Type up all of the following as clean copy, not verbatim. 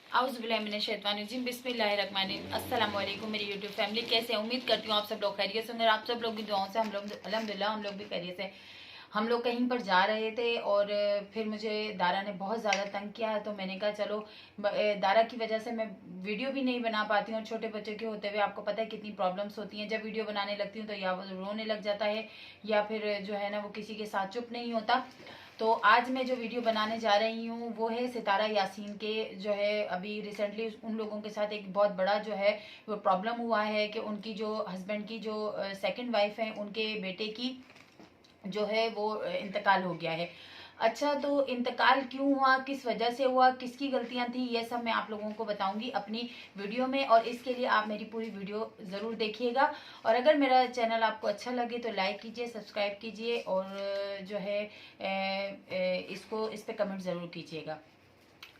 औज़ुबिल्लाहिमिनश्शैतानिर्रजीम बिस्मिल्लाहिर्रहमानिर्रहीम। अस्सलाम वालेकुम मेरी यूट्यूब फैमिली, कैसे हैं? उम्मीद करती हूँ आप सब लोग खैरियत से होंगे। आप सब लोग की दुआओं से हम लोग अल्हम्दुलिल्लाह हम लोग भी खैरियत से। हम लोग कहीं पर जा रहे थे और फिर मुझे दारा ने बहुत ज़्यादा तंग किया, तो मैंने कहा चलो दारा की वजह से मैं वीडियो भी नहीं बना पाती हूँ। और छोटे बच्चों के होते हुए आपको पता है कितनी प्रॉब्लम्स होती हैं। जब वीडियो बनाने लगती हूँ तो या वो रोने लग जाता है या फिर जो है ना वो किसी के साथ चुप नहीं होता। तो आज मैं जो वीडियो बनाने जा रही हूँ वो है सितारा यासीन के, जो है अभी रिसेंटली उन लोगों के साथ एक बहुत बड़ा जो है वो प्रॉब्लम हुआ है कि उनकी जो हस्बैंड की जो सेकंड वाइफ है उनके बेटे की जो है वो इंतकाल हो गया है। अच्छा, तो इंतकाल क्यों हुआ, किस वजह से हुआ, किसकी गलतियां थी, ये सब मैं आप लोगों को बताऊंगी अपनी वीडियो में। और इसके लिए आप मेरी पूरी वीडियो ज़रूर देखिएगा। और अगर मेरा चैनल आपको अच्छा लगे तो लाइक कीजिए, सब्सक्राइब कीजिए और जो है इसको इस पर कमेंट ज़रूर कीजिएगा।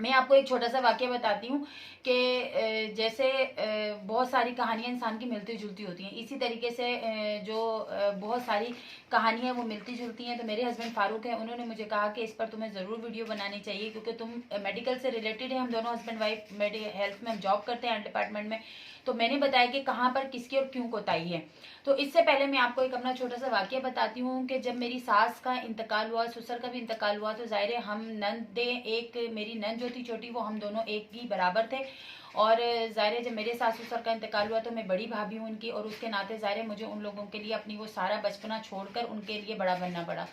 मैं आपको एक छोटा सा वाक्य बताती हूँ कि जैसे बहुत सारी कहानियां इंसान की मिलती जुलती होती हैं, इसी तरीके से जो बहुत सारी कहानियां वो मिलती जुलती हैं। तो मेरे हस्बैंड फारूक हैं, उन्होंने मुझे कहा कि इस पर तुम्हें ज़रूर वीडियो बनानी चाहिए क्योंकि तुम मेडिकल से रिलेटेड है। हम दोनों हस्बैंड वाइफ हेल्थ में हम जॉब करते हैं डिपार्टमेंट में। तो मैंने बताया कि कहाँ पर किसकी और क्यों कोताही है। तो इससे पहले मैं आपको एक अपना छोटा सा वाक्य बताती हूँ कि जब मेरी सास का इंतकाल हुआ, ससुर का भी इंतकाल हुआ, तो जाहिर है हम नंदे, एक मेरी नंद जो थी छोटी वो हम दोनों एक ही बराबर थे। और जाहिर है जब मेरे सास ससुर का इंतकाल हुआ तो मैं बड़ी भाभी हूँ उनकी, और उसके नाते जाहिर है मुझे उन लोगों के लिए अपनी वो सारा बचपना छोड़कर उनके लिए बड़ा बनना पड़ा।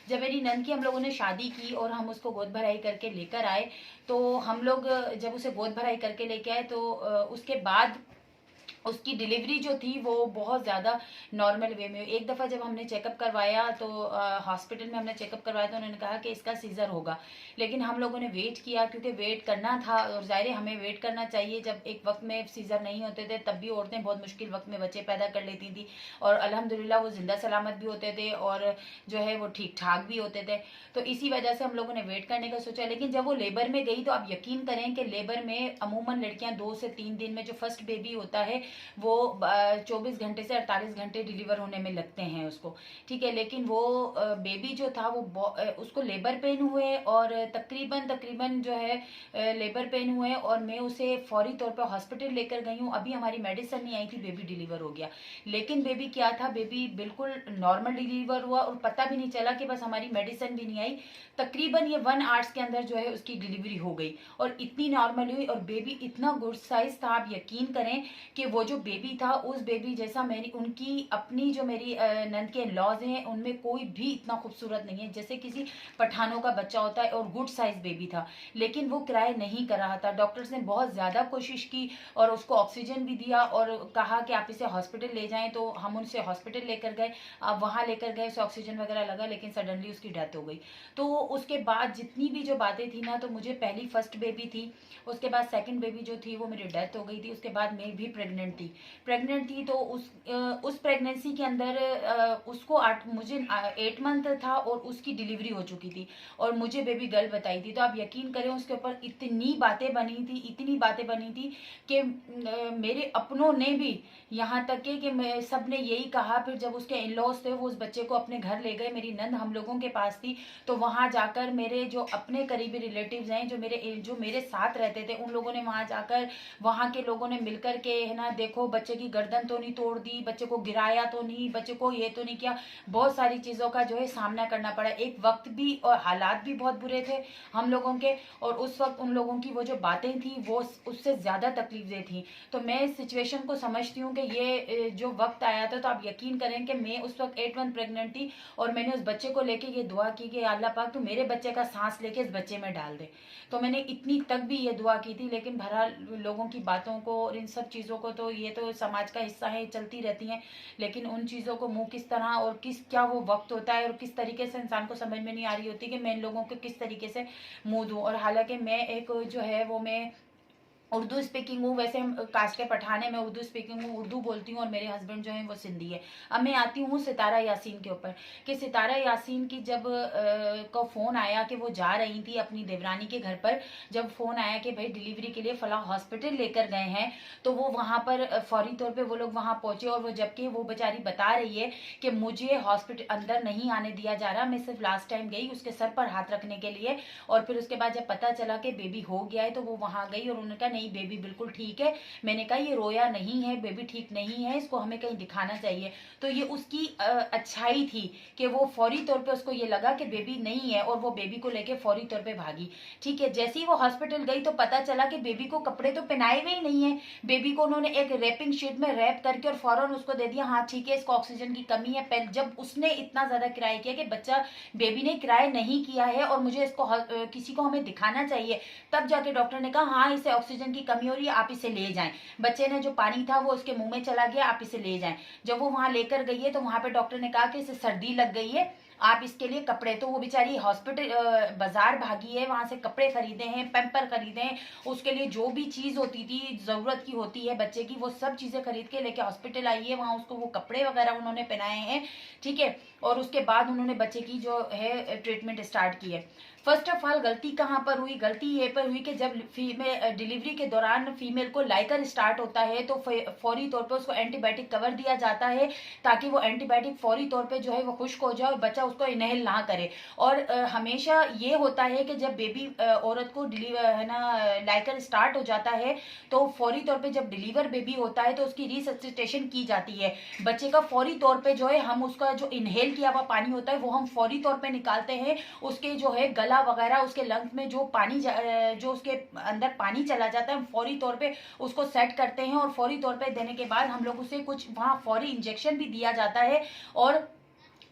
जब मेरी नंद की हम लोगों ने शादी की और हम उसको गोद भराई करके लेकर आए, तो हम लोग जब उसे गोद भराई करके लेके आए तो उसके बाद उसकी डिलीवरी जो थी वो बहुत ज़्यादा नॉर्मल वे में। एक दफ़ा जब हमने चेकअप करवाया तो हॉस्पिटल में हमने चेकअप करवाया तो उन्होंने कहा कि इसका सीज़र होगा। लेकिन हम लोगों ने वेट किया क्योंकि वेट करना था, और ज़ाहिर हमें वेट करना चाहिए। जब एक वक्त में सीज़र नहीं होते थे तब भी औरतें बहुत मुश्किल वक्त में बच्चे पैदा कर लेती थी, और अल्हम्दुलिल्लाह वो जिंदा सलामत भी होते थे और जो है वो ठीक ठाक भी होते थे। तो इसी वजह से हम लोगों ने वेट करने का सोचा। लेकिन जब वो लेबर में गई तो आप यकीन करें कि लेबर में अमूमन लड़कियां 2 से 3 दिन में जो फर्स्ट बेबी होता है वो 24 घंटे से 48 घंटे डिलीवर होने में लगते हैं उसको, ठीक है। लेकिन वो बेबी जो था वो उसको लेबर पेन हुए और तकरीबन तकरीबन जो है लेबर पेन हुए, और मैं उसे फौरी तौर पर हॉस्पिटल लेकर गई हूँ। अभी हमारी मेडिसिन नहीं आई थी, बेबी डिलीवर हो गया। लेकिन बेबी क्या था, बेबी बिल्कुल नॉर्मल डिलीवर हुआ और पता भी नहीं चला कि बस हमारी मेडिसिन भी नहीं आई। तकरीबन ये 1 आवर्स के अंदर जो है उसकी डिलीवरी हो गई और इतनी नॉर्मल हुई, और बेबी इतना गुड साइज था, आप यकीन करें कि वो जो बेबी था उस बेबी जैसा मेरी उनकी अपनी जो मेरी नंद के लॉज हैं उनमें कोई भी इतना खूबसूरत नहीं है जैसे किसी पठानों का बच्चा होता है, और गुड साइज बेबी था। लेकिन वो क्राई नहीं कर रहा था। डॉक्टर्स ने बहुत ज़्यादा कोशिश की और उसको ऑक्सीजन भी दिया और कहा कि आप इसे हॉस्पिटल ले जाएं, तो हम उनसे हॉस्पिटल लेकर गए। अब वहाँ लेकर गए, उसे ऑक्सीजन वगैरह लगा, लेकिन सडनली उसकी डेथ हो गई। तो उसके बाद जितनी भी जो बातें थी ना, तो मुझे पहली फर्स्ट बेबी थी, उसके बाद सेकंड बेबी जो थी वो मेरी डेथ हो गई थी, उसके बाद मैं भी प्रेग्नेंट थी। तो उस प्रेगनेंसी के अंदर उसको मुझे 8 मंथ था और उसकी डिलीवरी हो चुकी थी और मुझे बेबी गर्ल बताई थी। तो आप यकीन करें उसके ऊपर इतनी बातें बनी थी, इतनी बातें बनी थी कि मेरे अपनों ने भी, यहाँ तक कि मैं सब ने यही कहा। फिर जब उसके इन लॉज थे वो उस बच्चे को अपने घर ले गए, मेरी नंद हम लोगों के पास थी। तो वहां जाकर मेरे जो अपने करीबी रिलेटिव्स हैं, जो मेरे साथ रहते थे, उन लोगों ने वहां जाकर, वहां के लोगों ने मिलकर के है ना, देखो बच्चे की गर्दन तो नहीं तोड़ दी, बच्चे को गिराया तो नहीं, बच्चे को ये तो नहीं किया। बहुत सारी चीजों का जो है सामना करना पड़ा। एक वक्त भी और हालात भी बहुत बुरे थे हम लोगों के, और उस वक्त उन लोगों की वो जो बातें थी वो उससे ज्यादा तकलीफें थी। तो मैं इस सिचुएशन को समझती हूँ कि ये जो वक्त आया था, तो आप यकीन करें कि मैं उस वक्त 8 मंथ प्रेग्नेंट थी और मैंने उस बच्चे को लेके ये दुआ की कि अल्लाह पाक तू मेरे बच्चे का सांस लेके इस बच्चे में डाल दे। तो मैंने इतनी तक भी ये दुआ की थी। लेकिन बहरहाल लोगों की बातों को और इन सब चीज़ों को, तो ये तो समाज का हिस्सा है, चलती रहती हैं। लेकिन उन चीज़ों को मुंह किस तरह और क्या वो वक्त होता है और किस तरीके से इंसान को समझ में नहीं आ रही होती कि मैं इन लोगों को किस तरीके से मुंह दूँ। और हालांकि मैं एक जो है वो मैं उर्दू स्पीकिंग हूँ, वैसे हम कास्ट के पठान है, मैं उर्दू स्पीकिंग हूँ, उर्दू बोलती हूँ, और मेरे हस्बैंड जो हैं वो सिंधी है। अब मैं आती हूँ सितारा यासीन के ऊपर, कि सितारा यासीन की जब को फ़ोन आया कि वो जा रही थी अपनी देवरानी के घर पर, जब फ़ोन आया कि भाई डिलीवरी के लिए फ़लाँ हॉस्पिटल लेकर गए हैं, तो वो वहाँ पर फौरी तौर पर वो लोग वहाँ पहुँचे, और वो जबकि वो बेचारी बता रही है कि मुझे हॉस्पिटल अंदर नहीं आने दिया जा रहा, मैं सिर्फ लास्ट टाइम गई उसके सर पर हाथ रखने के लिए, और फिर उसके बाद जब पता चला कि बेबी हो गया है तो वो वहाँ गई, और उन्होंने कहा नहीं बेबी बिल्कुल ठीक है। मैंने कहा ये रोया नहीं है, बेबी ठीक नहीं है, इसको हमें कहीं दिखाना चाहिए। तो ये उसकी अच्छाई थी कि वो फौरी तौर पे उसको ये लगा कि बेबी नहीं है, और वो बेबी को लेके फौरी तौर पे भागी। ठीक है, जैसे ही वो हॉस्पिटल गई तो पता चला कि बेबी को कपड़े तो पहनाए हुए ही नहीं है। बेबी को उन्होंने एक रैपिंग शीट में रैप करके और फौरन उसको दे दिया, हाँ ठीक है इसको ऑक्सीजन की कमी है। पहले जब उसने इतना ज्यादा किराया किया कि बच्चा बेबी ने किराया नहीं किया है और मुझे इसको किसी को हमें दिखाना चाहिए, तब जाके डॉक्टर ने कहा हाँ इसे ऑक्सीजन की कमी हो रही है, आप इसे ले जाएं। बच्चे ने जो पानी था वो उसके मुंह में चला गया, आप इसे ले जाएं। जब वो वहां लेकर गई है तो वहां पे डॉक्टर ने कहा कि इसे सर्दी लग गई है, आप इसके लिए कपड़े, तो वो बेचारी हॉस्पिटल बाजार भागी है, वहां से कपड़े खरीदे हैं, पैम्पर खरीदे हैं, उसके लिए जो भी चीज होती थी जरूरत की होती है बच्चे की, वो सब चीजें खरीद के लेके हॉस्पिटल आई है, वहां उसको वो कपड़े वगैरह उन्होंने पहनाए हैं। ठीक है, और उसके बाद उन्होंने बच्चे की जो है ट्रीटमेंट स्टार्ट की है। फर्स्ट ऑफ ऑल गलती कहाँ पर हुई? गलती ये पर हुई कि जब फीमेल डिलीवरी के दौरान फीमेल को लाइकर स्टार्ट होता है तो फौरी तौर पे उसको एंटीबायोटिक कवर दिया जाता है, ताकि वो एंटीबायोटिक फौरी तौर पे जो है वो खुश्क हो जाए और बच्चा उसको इनहेल ना करे। और हमेशा ये होता है कि जब बेबी औरत को है ना लाइकर स्टार्ट हो जाता है तो फौरी तौर पे जब डिलीवर बेबी होता है तो उसकी रिससिटेशन की जाती है। बच्चे का फौरी तौर पे जो है हम उसका जो इनहेल किया हुआ पानी होता है वो हम फौरी तौर पे निकालते हैं, उसके जो है गला वगैरह उसके लंग्स में जो पानी जो उसके अंदर पानी चला जाता है हम फौरी तौर पे उसको सेट करते हैं, और फौरी तौर पे देने के बाद हम लोग उसे कुछ वहां फौरी इंजेक्शन भी दिया जाता है, और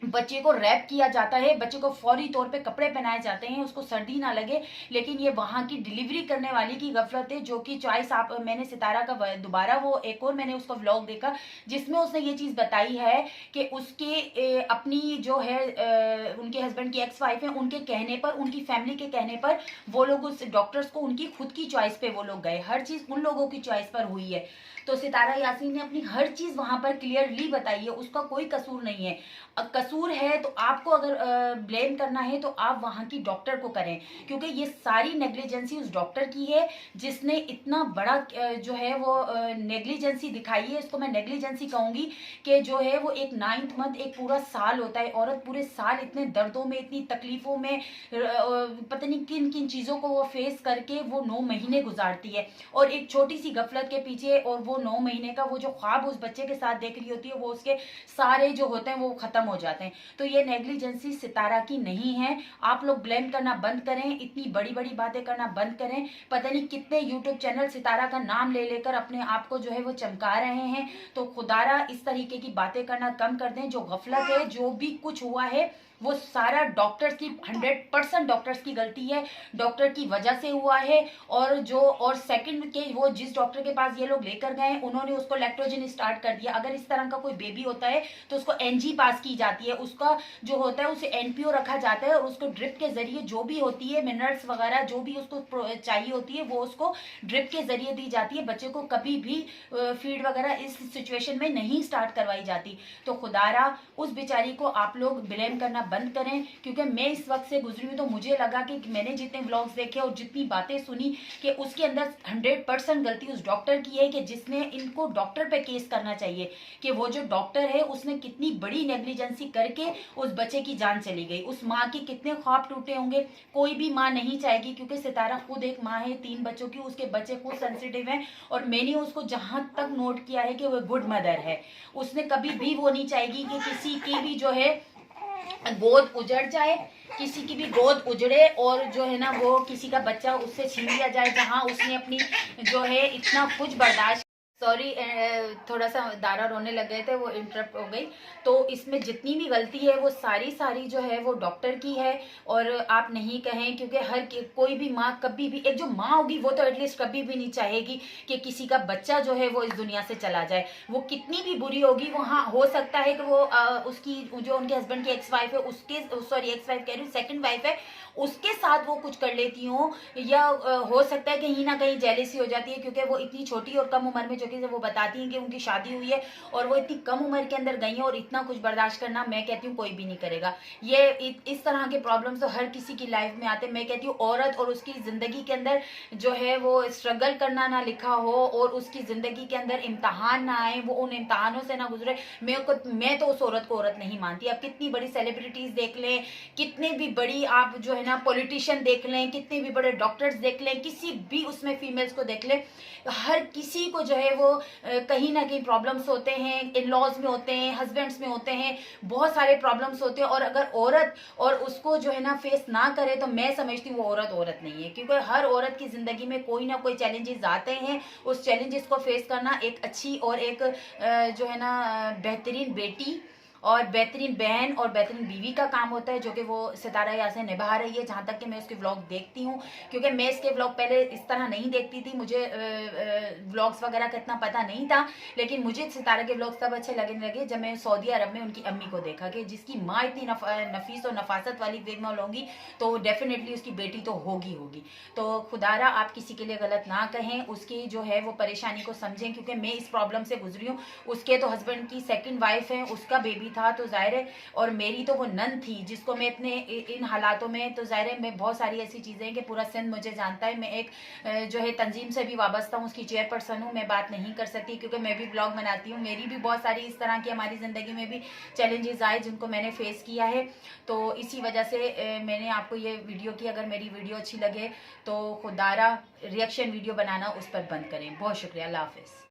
बच्चे को रैप किया जाता है, बच्चे को फौरी तौर पे कपड़े पहनाए जाते हैं, उसको सर्दी ना लगे। लेकिन ये वहां की डिलीवरी करने वाली की गफलत है, जो कि चॉइस आप मैंने सितारा का दोबारा वो एक और मैंने उसका व्लॉग देखा जिसमें उसने ये चीज बताई है कि उसके अपनी जो है उनके हस्बैंड की एक्स वाइफ है, उनके कहने पर, उनकी फैमिली के कहने पर वो लोग उस डॉक्टर्स को उनकी खुद की चॉइस पे वो लोग गए, हर चीज उन लोगों की चॉइस पर हुई है। तो सितारा यासीन ने अपनी हर चीज वहां पर क्लियरली बताई है, उसका कोई कसूर नहीं है। कसूर है तो आपको अगर ब्लेम करना है तो आप वहां की डॉक्टर को करें, क्योंकि ये सारी नेग्लिजेंसी उस डॉक्टर की है जिसने इतना बड़ा जो है वो नेग्लिजेंसी दिखाई है। इसको मैं नेग्लिजेंसी कहूंगी कि जो है वो एक 9th मंथ एक पूरा साल होता है, औरत पूरे साल इतने दर्दों में इतनी तकलीफों में पता नहीं किन किन चीजों को वो फेस करके वो 9 महीने गुजारती है, और एक छोटी सी गफलत के पीछे और वो 9 महीने का वो जो ख्वाब उस बच्चे के साथ देख रही होती है वो उसके सारे जो होते हैं वो खत्म हो जाते हैं। तो ये नेग्लिजेंसी सितारा की नहीं है। आप लोग ब्लेम करना बंद करें, इतनी बड़ी बड़ी बातें करना बंद करें। पता नहीं कितने यूट्यूब चैनल सितारा का नाम ले लेकर अपने आप को जो है वो चमका रहे हैं, तो खुदारा इस तरीके की बातें करना कम कर दें। जो गफलत है, जो भी कुछ हुआ है वो सारा डॉक्टर्स की 100% डॉक्टर्स की गलती है, डॉक्टर की वजह से हुआ है। और सेकंड के वो जिस डॉक्टर के पास ये लोग लेकर गए उन्होंने उसको लैक्टोजन स्टार्ट कर दिया। अगर इस तरह का कोई बेबी होता है तो उसको एनजी पास की जाती है, उसका जो होता है उसे एनपीओ रखा जाता है, और उसको ड्रिप के जरिए जो भी होती है मिनरल्स वगैरह जो भी उसको चाहिए होती है वो उसको ड्रिप के जरिए दी जाती है। बच्चे को कभी भी फीड वगैरह इस सिचुएशन में नहीं स्टार्ट करवाई जाती। तो खुदारा उस बेचारी को आप लोग ब्लेम करना बंद करें, क्योंकि मैं इस वक्त से गुजरी हूं तो मुझे लगा कि मैंने जितने व्लॉग्स देखे और जितनी बातें सुनी कि उसके अंदर 100% गलती उस डॉक्टर की है, कि जिसने इनको डॉक्टर पे केस करना चाहिए कि वो जो डॉक्टर है उसने कितनी बड़ी नेग्लिजेंसी करके उस बच्चे की जान चली गई। उस माँ के कितने ख्वाब टूटे होंगे, कोई भी माँ नहीं चाहेगी, क्योंकि सितारा खुद एक माँ है 3 बच्चों की, उसके बच्चे खुद सेंसिटिव हैं, और मैंने उसको जहां तक नोट किया है कि वो गुड मदर है। उसने कभी भी वो नहीं चाहेगी कि किसी की भी जो है गोद उजड़ जाए, किसी की भी गोद उजड़े और जो है ना वो किसी का बच्चा उससे छीन लिया जाए, जहां उसने अपनी जो है इतना कुछ बर्दाश्त सॉरी, थोड़ा सा दारा रोने लग गए थे, वो इंटरप्ट हो गई। तो इसमें जितनी भी गलती है वो सारी सारी जो है वो डॉक्टर की है। और आप नहीं कहें, क्योंकि कोई भी माँ कभी भी, एक जो माँ होगी वो तो एटलीस्ट कभी भी नहीं चाहेगी कि किसी का बच्चा जो है वो इस दुनिया से चला जाए। वो कितनी भी बुरी होगी, वो हाँ हो सकता है कि वो उसकी जो उनके हस्बैंड की एक्स वाइफ है उसके, सॉरी एक्स वाइफ कह रही हूँ, सेकंड वाइफ है, उसके साथ वो कुछ कर लेती हो, या हो सकता है कहीं ना कहीं जेलेसी हो जाती है, क्योंकि वो इतनी छोटी और कम उम्र में, जो कि वो बताती हैं कि उनकी शादी हुई है और वो इतनी कम उम्र के अंदर गई है, और इतना कुछ बर्दाश्त करना मैं कहती हूँ कोई भी नहीं करेगा। ये इस तरह के प्रॉब्लम्स तो हर किसी की लाइफ में आते हैं। मैं कहती हूँ औरत और उसकी जिंदगी के अंदर जो है वो स्ट्रगल करना ना लिखा हो, और उसकी जिंदगी के अंदर इम्तहान ना आए, वो उन इम्तहानों से ना गुजरे। मैं तो उस औरत को औरत नहीं मानती। आप कितनी बड़ी सेलिब्रिटीज देख लें, कितने भी बड़ी आप जो है ना पॉलिटिशियन देख लें, कितने भी बड़े डॉक्टर्स देख लें, किसी भी उसमें फीमेल्स को देख लें, हर किसी को जो है वो कहीं ना कहीं प्रॉब्लम्स होते हैं, इन लॉज में होते हैं, हस्बैंड्स में होते हैं, बहुत सारे प्रॉब्लम्स होते हैं। और अगर औरत और उसको जो है ना फेस ना करे, तो मैं समझती हूँ वो औरत नहीं है, क्योंकि हर औरत की जिंदगी में कोई ना कोई चैलेंजेस आते हैं। उस चैलेंजेस को फेस करना एक अच्छी और एक जो है ना बेहतरीन बेटी और बेहतरीन बहन और बेहतरीन बीवी का काम होता है, जो कि वो सितारा यासीन निभा रही है, जहाँ तक कि मैं उसके व्लॉग देखती हूँ। क्योंकि मैं इसके व्लॉग पहले इस तरह नहीं देखती थी, मुझे व्लॉग्स वगैरह का इतना पता नहीं था, लेकिन मुझे सितारा के व्लॉग्स तब अच्छे लगने लगे जब मैं सऊदी अरब में उनकी अम्मी को देखा कि जिसकी माँ इतनी नफीस और नफासत वाली फीमेल होंगी, तो डेफिनेटली उसकी बेटी तो होगी। तो खुदारा आप किसी के लिए गलत ना कहें, उसकी जो है वो परेशानी को समझें, क्योंकि मैं इस प्रॉब्लम से गुजरी हूँ। उसके तो हस्बैंड की सेकंड वाइफ है, उसका बेबी था तो जाहिर है, और मेरी तो वो नन थी जिसको मैं इतने इन हालातों में, तो जाहिर है मैं बहुत सारी ऐसी चीज़ें कि पूरा सिंध मुझे जानता है। मैं एक जो है तंजीम से भी वाबस्ता हूँ, उसकी चेयरपर्सन हूँ, मैं बात नहीं कर सकती क्योंकि मैं भी ब्लॉग बनाती हूँ। मेरी भी बहुत सारी इस तरह की हमारी ज़िंदगी में भी चैलेंजेस आए जिनको मैंने फेस किया है। तो इसी वजह से मैंने आपको ये वीडियो की। अगर मेरी वीडियो अच्छी लगे तो खुदारा रिएक्शन वीडियो बनाना उस पर बंद करें। बहुत शुक्रिया, अल्लाह हाफिज़।